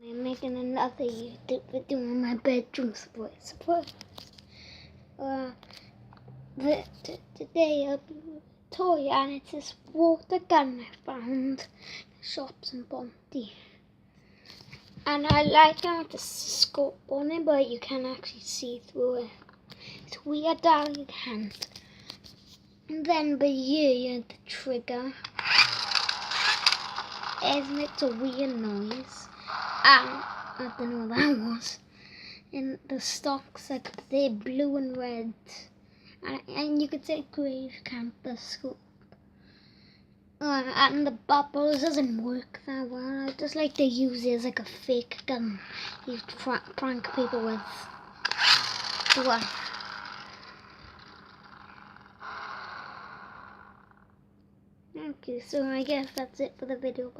I'm making another YouTube video in my bedroom support. Today I'll be with a toy, and it's this water gun I found in the shops in Bounty. And I like how the scope on it, but you can actually see through it. It's weird how you can't. And then but you have the trigger. It makes a weird noise. I don't know what that was. And the stalks, like, they're blue and red. And you could say grey if you count the scope. And the bubbles doesn't work that well. I just like to use it as like a fake gun you prank people with. What? Okay, so I guess that's it for the video.